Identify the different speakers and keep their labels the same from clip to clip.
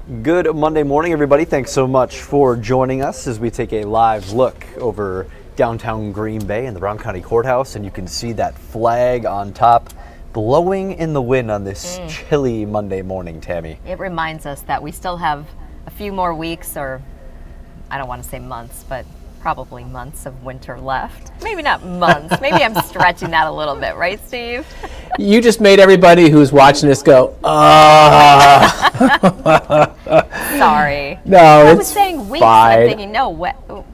Speaker 1: Good Monday morning, everybody. Thanks so much for joining us as we take a live look over downtown Green Bay and the Brown County Courthouse, and you can see that flag on top blowing in the wind on this chilly Monday morning, Tammy.
Speaker 2: It reminds us that we still have a few more weeks, or I don't want to say months, but probably months of winter left. Maybe not months. Maybe I'm stretching that a little bit, right, Steve?
Speaker 3: You just made everybody who's watching this go,
Speaker 2: Sorry.
Speaker 3: No,
Speaker 2: I
Speaker 3: it's
Speaker 2: was saying weeks,
Speaker 3: fine.
Speaker 2: I'm thinking, no,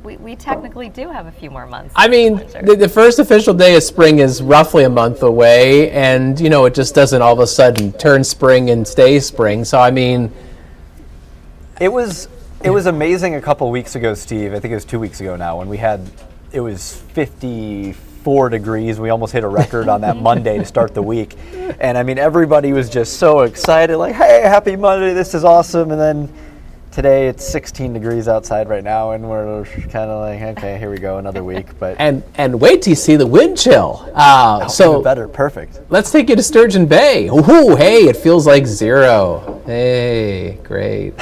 Speaker 2: we technically do have a few more months.
Speaker 3: I mean, the first official day of spring is roughly a month away, and, you know, it just doesn't all of a sudden turn spring and stay spring. So, I mean...
Speaker 1: It was amazing a couple weeks ago, Steve. I think it was 2 weeks ago now, when it was 54 degrees. We almost hit a record on that Monday to start the week. And I mean, everybody was just so excited, like, hey, happy Monday, this is awesome. And then today it's 16 degrees outside right now, and we're kind of like, okay, here we go, another week. But
Speaker 3: And wait till you see the wind chill.
Speaker 1: so better, perfect.
Speaker 3: Let's take you to Sturgeon Bay. Ooh, hey, it feels like 0. Hey, great.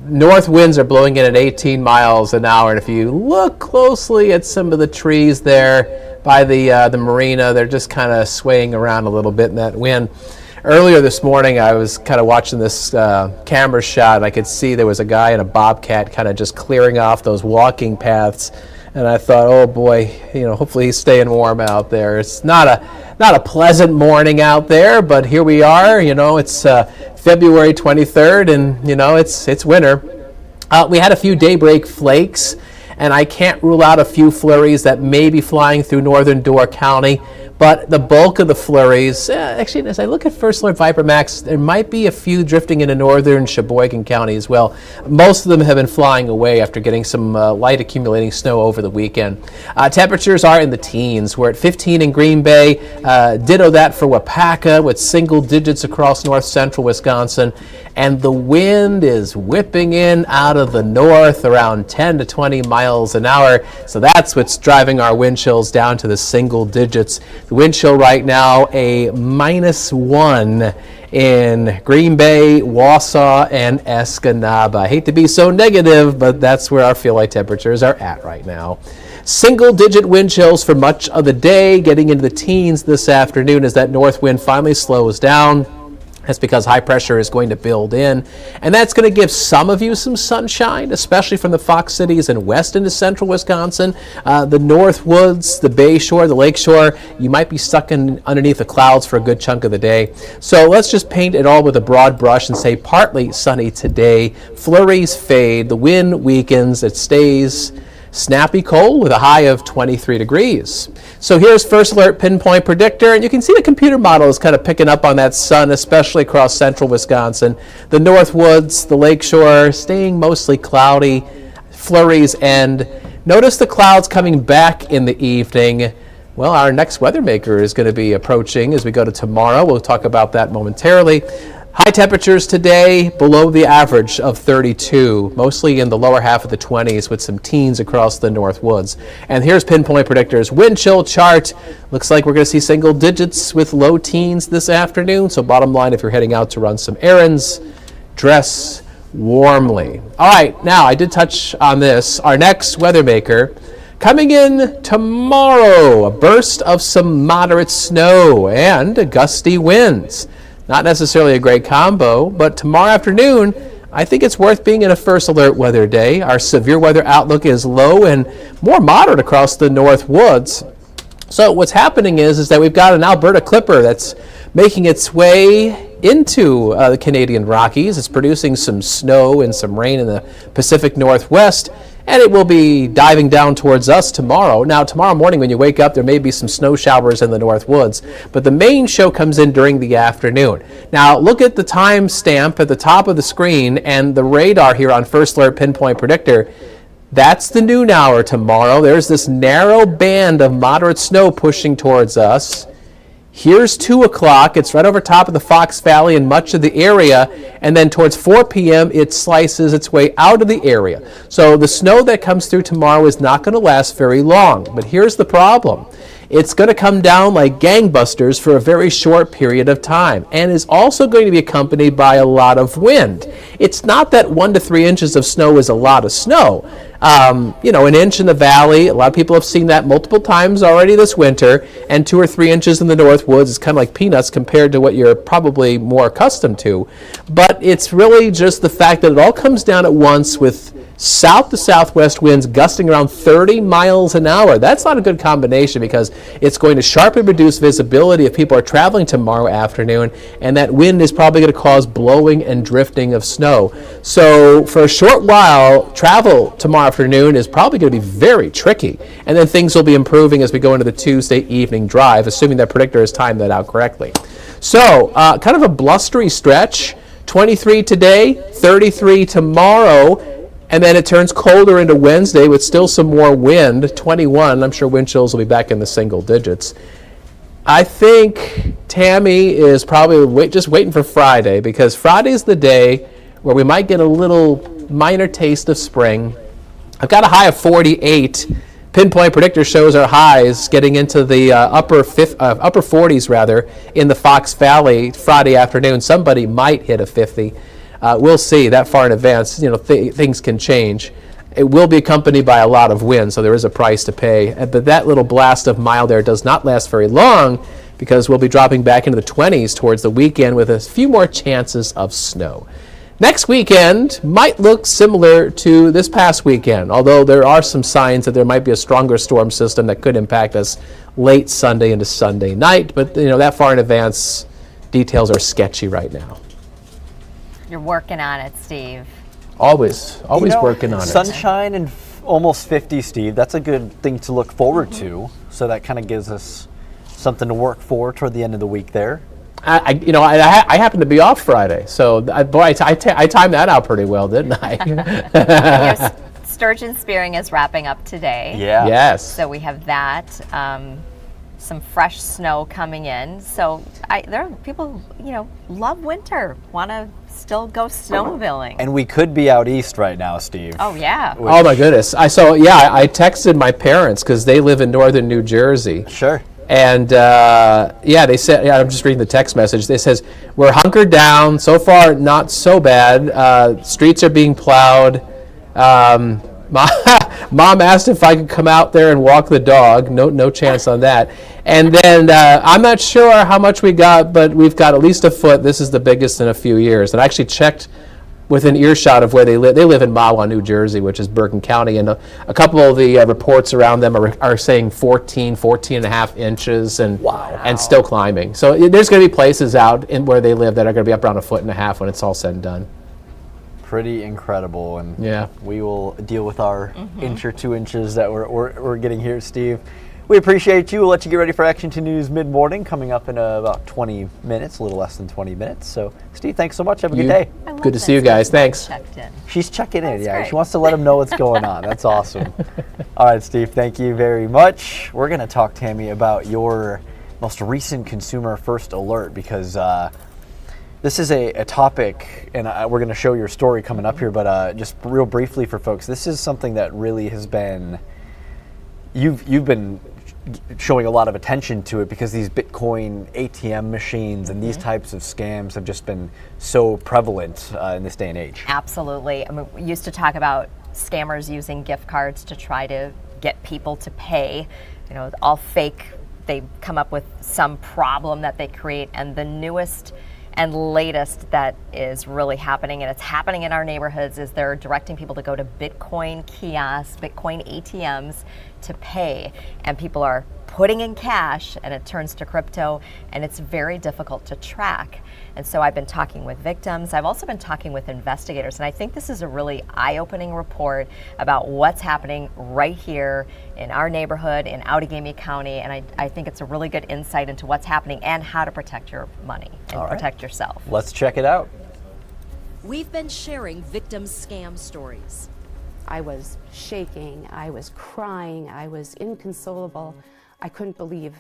Speaker 3: North winds are blowing in at 18 miles an hour, and if you look closely at some of the trees there by the marina, they're just kind of swaying around a little bit in that wind. Earlier this morning, I was kind of watching this camera shot, and I could see there was a guy in a bobcat kind of just clearing off those walking paths, and I thought, oh boy, you know, hopefully he's staying warm out there. It's not a pleasant morning out there, but here we are. You know, it's February 23rd, and you know, it's winter. We had a few daybreak flakes, and I can't rule out a few flurries that may be flying through northern Door County. But the bulk of the flurries, actually, as I look at First Alert Viper Max, there might be a few drifting into northern Sheboygan County as well. Most of them have been flying away after getting some light accumulating snow over the weekend. Temperatures are in the teens. We're at 15 in Green Bay. Ditto that for Wapaka, with single digits across north central Wisconsin. And the wind is whipping in out of the north around 10 to 20 miles an hour. So that's what's driving our wind chills down to the single digits. The wind chill right now, a -1 in Green Bay, Wausau, and Escanaba. I hate to be so negative, but that's where our feel like temperatures are at right now. Single-digit wind chills for much of the day, getting into the teens this afternoon as that north wind finally slows down. That's because high pressure is going to build in, and that's going to give some of you some sunshine, especially from the Fox cities and west into central Wisconsin. The North Woods, the Bay Shore, the Lake Shore, you might be stuck underneath the clouds for a good chunk of the day. So let's just paint it all with a broad brush and say partly sunny today. Flurries fade, the wind weakens, it stays snappy cold with a high of 23 degrees. So here's First Alert Pinpoint Predictor, and you can see the computer model is kind of picking up on that sun, especially across central Wisconsin. The North Woods, the Lake Shore, staying mostly cloudy, flurries end. Notice the clouds coming back in the evening. Well, our next weather maker is going to be approaching as we go to tomorrow. We'll talk about that momentarily. High temperatures today below the average of 32, mostly in the lower half of the 20s with some teens across the North Woods. And here's Pinpoint Predictor's wind chill chart. Looks like we're going to see single digits with low teens this afternoon. So bottom line, if you're heading out to run some errands, dress warmly. All right, now I did touch on this. Our next weather maker coming in tomorrow, a burst of some moderate snow and gusty winds. Not necessarily a great combo, but tomorrow afternoon, I think it's worth being in a First Alert weather day. Our severe weather outlook is low and more moderate across the North Woods. So what's happening is that we've got an Alberta clipper that's making its way into the Canadian Rockies. It's producing some snow and some rain in the Pacific Northwest, and it will be diving down towards us tomorrow. Now, tomorrow morning when you wake up, there may be some snow showers in the North Woods, but the main show comes in during the afternoon. Now, look at the time stamp at the top of the screen and the radar here on First Alert Pinpoint Predictor. That's the noon hour tomorrow. There's this narrow band of moderate snow pushing towards us. Here's 2 o'clock. It's right over top of the Fox Valley and much of the area. And then towards 4 p.m., it slices its way out of the area. So the snow that comes through tomorrow is not going to last very long. But here's the problem. It's going to come down like gangbusters for a very short period of time, and is also going to be accompanied by a lot of wind. It's not that 1 to 3 inches of snow is a lot of snow. An inch in the valley, a lot of people have seen that multiple times already this winter, and 2 or 3 inches in the north woods is kind of like peanuts compared to what you're probably more accustomed to. But it's really just the fact that it all comes down at once with south to southwest winds gusting around 30 miles an hour. That's not a good combination because it's going to sharply reduce visibility if people are traveling tomorrow afternoon, and that wind is probably going to cause blowing and drifting of snow. So for a short while, travel tomorrow afternoon is probably going to be very tricky, and then things will be improving as we go into the Tuesday evening drive, assuming that predictor has timed that out correctly. So kind of a blustery stretch. 23 today, 33 tomorrow, and then it turns colder into Wednesday with still some more wind, 21. I'm sure wind chills will be back in the single digits. I think Tammy is probably just waiting for Friday, because Friday's the day where we might get a little minor taste of spring. I've got a high of 48. Pinpoint predictor shows our highs getting into the upper 40s rather in the Fox Valley Friday afternoon. Somebody might hit a 50. We'll see that far in advance. Things can change. It will be accompanied by a lot of wind, so there is a price to pay. But that little blast of mild air does not last very long, because we'll be dropping back into the 20s towards the weekend with a few more chances of snow. Next weekend might look similar to this past weekend, although there are some signs that there might be a stronger storm system that could impact us late Sunday into Sunday night. But that far in advance, details are sketchy right now.
Speaker 2: You're working on it, Steve.
Speaker 3: Always working on it.
Speaker 1: Sunshine and almost 50, Steve. That's a good thing to look forward to. So that kind of gives us something to work for toward the end of the week there.
Speaker 3: I happen to be off Friday, so I timed that out pretty well, didn't I?
Speaker 2: Sturgeon spearing is wrapping up today.
Speaker 1: Yeah.
Speaker 3: Yes.
Speaker 2: So we have that. Some fresh snow coming in. So there are people, love winter, want to still go snowmobiling.
Speaker 1: And we could be out east right now, Steve.
Speaker 2: Oh, yeah.
Speaker 3: Oh, my goodness. I texted my parents because they live in northern New Jersey.
Speaker 1: Sure.
Speaker 3: And they said, I'm just reading the text message. It says, we're hunkered down. So far, not so bad. Streets are being plowed. Mom asked if I could come out there and walk the dog. No chance on that. And then I'm not sure how much we got, but we've got at least a foot. This is the biggest in a few years. And I actually checked within earshot of where they live. They live in Mahwah, New Jersey, which is Bergen County, and a couple of the reports around them are saying 14 and a half inches, and still climbing. So there's going to be places out in where they live that are going to be up around a foot and a half when it's all said and done.
Speaker 1: Pretty incredible, and
Speaker 3: yeah,
Speaker 1: we will deal with our inch or 2 inches that we're getting here, Steve. We appreciate you. We'll let you get ready for Action 2 News mid-morning, coming up in about 20 minutes, a little less than 20 minutes. So, Steve, thanks so much. Have a good day.
Speaker 3: Good to see you guys. Thanks.
Speaker 1: She's checking in. Yeah,
Speaker 2: great.
Speaker 1: she wants to let them know what's going on. That's awesome. All right, Steve, thank you very much. We're going to talk, Tammy, about your most recent consumer first alert, because this is a topic, and we're going to show your story coming up here, but just real briefly for folks, this is something that really has been, you've been showing a lot of attention to it, because these Bitcoin ATM machines and these types of scams have just been so prevalent in this day and age.
Speaker 2: Absolutely. I mean, we used to talk about scammers using gift cards to try to get people to pay, all fake. They come up with some problem that they create, and the newest and latest that is really happening, and it's happening in our neighborhoods, is they're directing people to go to Bitcoin kiosks, Bitcoin ATMs to pay. And people are putting in cash, and it turns to crypto, and it's very difficult to track. And so I've been talking with victims. I've also been talking with investigators, and I think this is a really eye-opening report about what's happening right here in our neighborhood in Outagamie County, and I think it's a really good insight into what's happening and how to protect your money and protect yourself.
Speaker 1: Let's check it out.
Speaker 4: We've been sharing victim scam stories.
Speaker 5: I was shaking, I was crying, I was inconsolable. I couldn't believe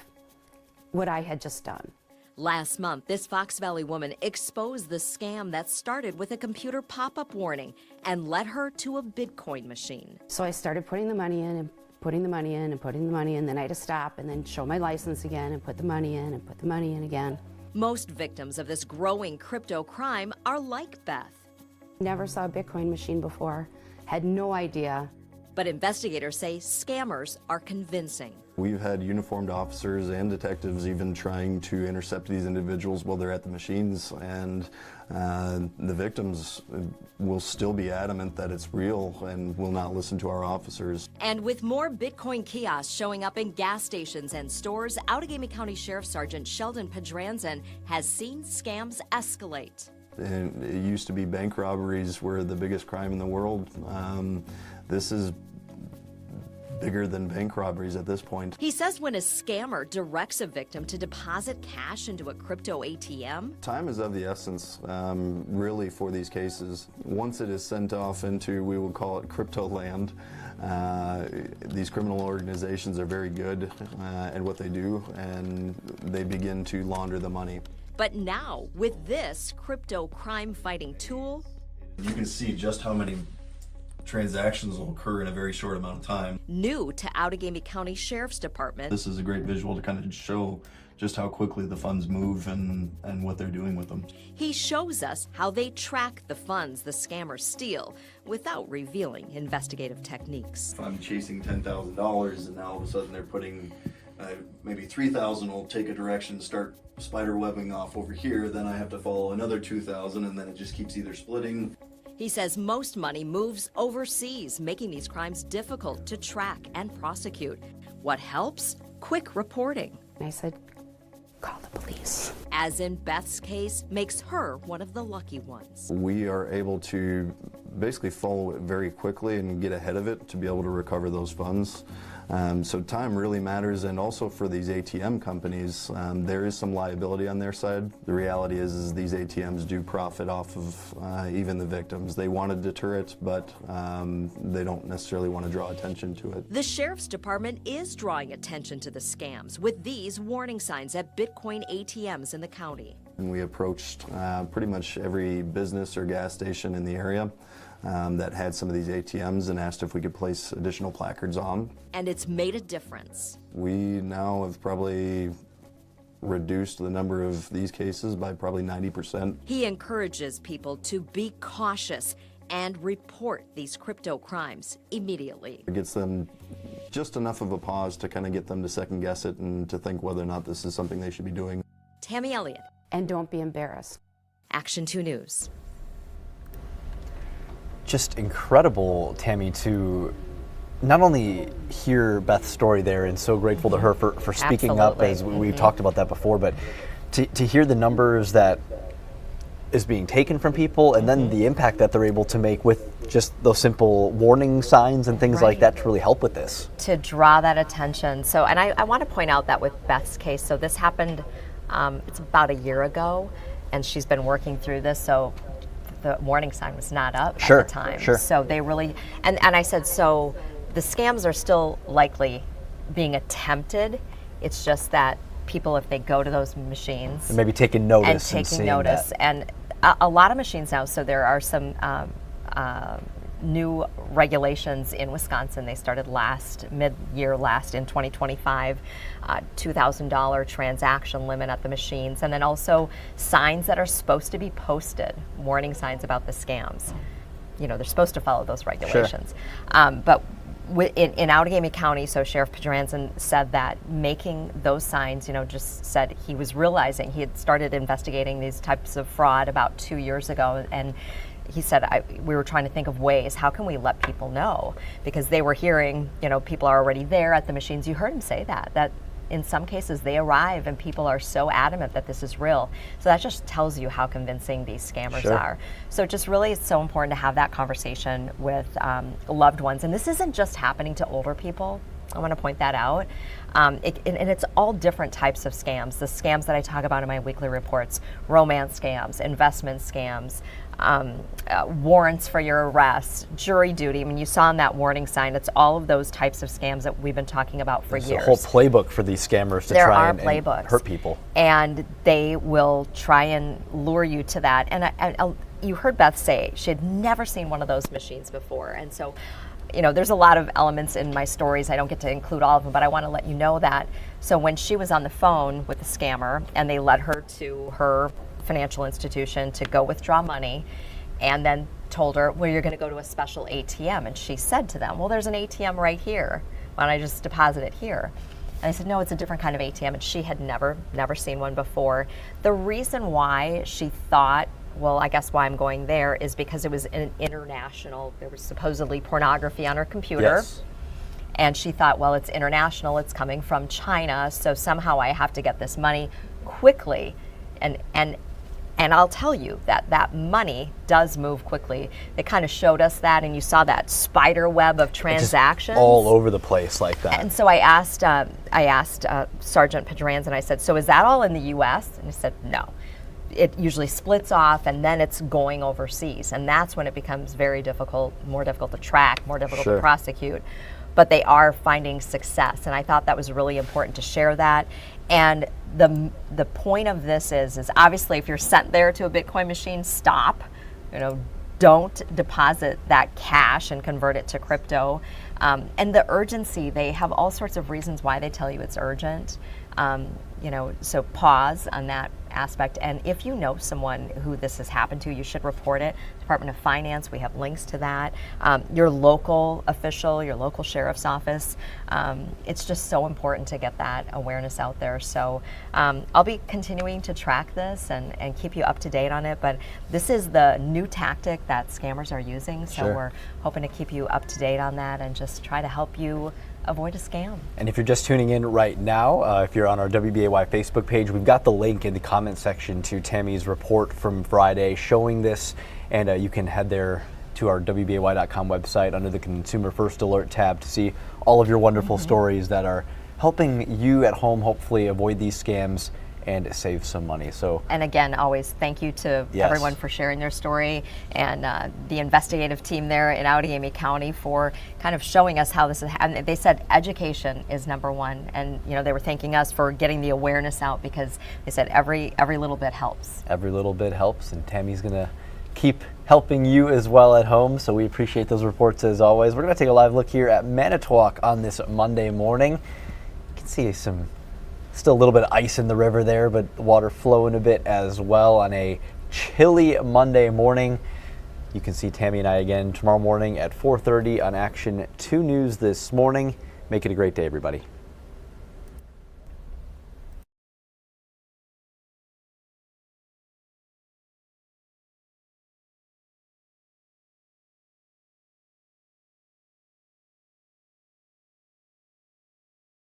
Speaker 5: what I had just done.
Speaker 4: Last month, this Fox Valley woman exposed the scam that started with a computer pop-up warning and led her to a Bitcoin machine.
Speaker 5: So I started putting the money in, and putting the money in and putting the money in. Then I had to stop and then show my license again and put the money in and put the money in again.
Speaker 4: Most victims of this growing crypto crime are like Beth.
Speaker 5: Never saw a Bitcoin machine before, had no idea.
Speaker 4: But investigators say scammers are convincing.
Speaker 6: We've had uniformed officers and detectives even trying to intercept these individuals while they're at the machines, and the victims will still be adamant that it's real and will not listen to our officers.
Speaker 4: And with more Bitcoin kiosks showing up in gas stations and stores, Outagamie County Sheriff Sergeant Sheldon Pedranzen has seen scams escalate.
Speaker 6: And it used to be bank robberies were the biggest crime in the world. This is bigger than bank robberies at this point.
Speaker 4: He says when a scammer directs a victim to deposit cash into a crypto ATM,
Speaker 6: time is of the essence, really, for these cases. Once it is sent off into, we will call it crypto land, these criminal organizations are very good at what they do, and they begin to launder the money.
Speaker 4: But now, with this crypto crime fighting tool,
Speaker 7: you can see just how many transactions will occur in a very short amount of time.
Speaker 4: New to Outagamie County Sheriff's Department,
Speaker 7: This is a great visual to kind of show just how quickly the funds move and what they're doing with them.
Speaker 4: he shows us how they track the funds the scammers steal without revealing investigative techniques.
Speaker 7: If I'm chasing $10,000 and now all of a sudden they're putting maybe 3,000 will take a direction, start spider webbing off over here, then I have to follow another 2,000, and then it just keeps either splitting.
Speaker 4: He says most money moves overseas, making these crimes difficult to track and prosecute. What helps? Quick reporting.
Speaker 5: And I said, call the police.
Speaker 4: As in Beth's case, makes her one of the lucky ones.
Speaker 6: We are able to basically follow it very quickly and get ahead of it to be able to recover those funds. So time really matters, and also for these ATM companies, there is some liability on their side. The reality is these ATMs do profit off of even the victims. They want to deter it, but they don't necessarily want to draw attention to it.
Speaker 4: The Sheriff's Department is drawing attention to the scams with these warning signs at Bitcoin ATMs in the county.
Speaker 6: And we approached pretty much every business or gas station in the area that had some of these ATMs and asked if we could place additional placards on.
Speaker 4: And it's made a difference.
Speaker 6: We now have probably reduced the number of these cases by probably 90%.
Speaker 4: He encourages people to be cautious and report these crypto crimes immediately.
Speaker 6: It gets them just enough of a pause to kind of get them to second guess it and to think whether or not this is something they should be doing.
Speaker 4: Tammy Elliott,
Speaker 5: And don't be embarrassed.
Speaker 4: Action 2 News.
Speaker 1: Just incredible, Tammy, to not only hear Beth's story there, and so grateful to her for speaking up,
Speaker 2: Absolutely.
Speaker 1: as we've talked about that before, but to hear the numbers that is being taken from people, and then the impact that they're able to make with just those simple warning signs and things like that to really help with this.
Speaker 2: To draw that attention. So, and I want to point out that with Beth's case, so this happened, it's about a year ago, and she's been working through this, so the warning sign was not up
Speaker 1: Sure,
Speaker 2: at the time.
Speaker 1: sure.
Speaker 2: So they really, and I said, so the scams are still likely being attempted. It's just that people, if they go to those machines
Speaker 1: And maybe taking notice
Speaker 2: and taking
Speaker 1: seeing
Speaker 2: notice,
Speaker 1: that.
Speaker 2: and a lot of machines now. So there are some new regulations in Wisconsin. They started mid-year last in 2025, $2,000 transaction limit at the machines, and then also signs that are supposed to be posted, warning signs about the scams. You know, they're supposed to follow those regulations. But in Outagamie County, so Sheriff Pedranzen said that making those signs, just said he was realizing he had started investigating these types of fraud about 2 years ago, and he said we were trying to think of ways, how can we let people know? Because they were hearing, people are already there at the machines. You heard him say that in some cases they arrive and people are so adamant that this is real. So that just tells you how convincing these scammers
Speaker 1: Sure.
Speaker 2: are. So just really, it's so important to have that conversation with loved ones. And this isn't just happening to older people. I want to point that out. And it's all different types of scams. The scams that I talk about in my weekly reports: romance scams, investment scams, warrants for your arrest, jury duty. I mean, you saw on that warning sign, it's all of those types of scams that we've been talking about for
Speaker 1: There's
Speaker 2: years.
Speaker 1: a whole playbook for these scammers to
Speaker 2: There
Speaker 1: try
Speaker 2: are
Speaker 1: and
Speaker 2: playbooks.
Speaker 1: hurt people.
Speaker 2: And they will try and lure you to that. And you heard Beth say she had never seen one of those machines before. And so there's a lot of elements in my stories. I don't get to include all of them, but I want to let you know that. So when she was on the phone with the scammer and they led her to her financial institution to go withdraw money, and then told her, well, you're going to go to a special ATM. And she said to them, well, there's an ATM right here. Why don't I just deposit it here? And I said, no, it's a different kind of ATM. And she had never seen one before. The reason why she thought, well, I guess why I'm going there is because it was an international, there was supposedly pornography on her computer.
Speaker 1: Yes.
Speaker 2: And she thought, well, it's international, it's coming from China, so somehow I have to get this money quickly. And I'll tell you that money does move quickly. They kind of showed us that, and you saw that spider web of transactions.
Speaker 1: Just all over the place like that.
Speaker 2: And so I asked Sergeant Pedranz, and I said, so is that all in the U.S.? And he said, no. It usually splits off, and then it's going overseas. And that's when it becomes very difficult, more difficult to track, more difficult to prosecute. But they are finding success, and I thought that was really important to share that. And the point of this is obviously if you're sent there to a Bitcoin machine, stop. Don't deposit that cash and convert it to crypto. And the urgency, they have all sorts of reasons why they tell you it's urgent. So pause on that aspect. And if you know someone who this has happened to, you should report it. Department of Finance, we have links to that. Your local official, your local sheriff's office. It's just so important to get that awareness out there. So I'll be continuing to track this and keep you up to date on it. But this is the new tactic that scammers are using. So we're hoping to keep you up to date on that and just try to help you avoid a scam.
Speaker 1: And if you're just tuning in right now, if you're on our WBAY Facebook page, we've got the link in the comment section to Tammy's report from Friday showing this, and you can head there to our WBAY.com website under the Consumer First Alert tab to see all of your wonderful stories that are helping you at home hopefully avoid these scams and save some money.
Speaker 2: And again, always thank you to everyone for sharing their story, and the investigative team there in Outagamie County for kind of showing us how this is. And they said education is number one, and they were thanking us for getting the awareness out, because they said every little bit helps.
Speaker 1: Every little bit helps, and Tammy's gonna keep helping you as well at home. So we appreciate those reports as always. We're gonna take a live look here at Manitowoc on this Monday morning. You can see still a little bit of ice in the river there, but water flowing a bit as well on a chilly Monday morning. You can see Tammy and I again tomorrow morning at 4:30 on Action 2 News this morning. Make it a great day, everybody.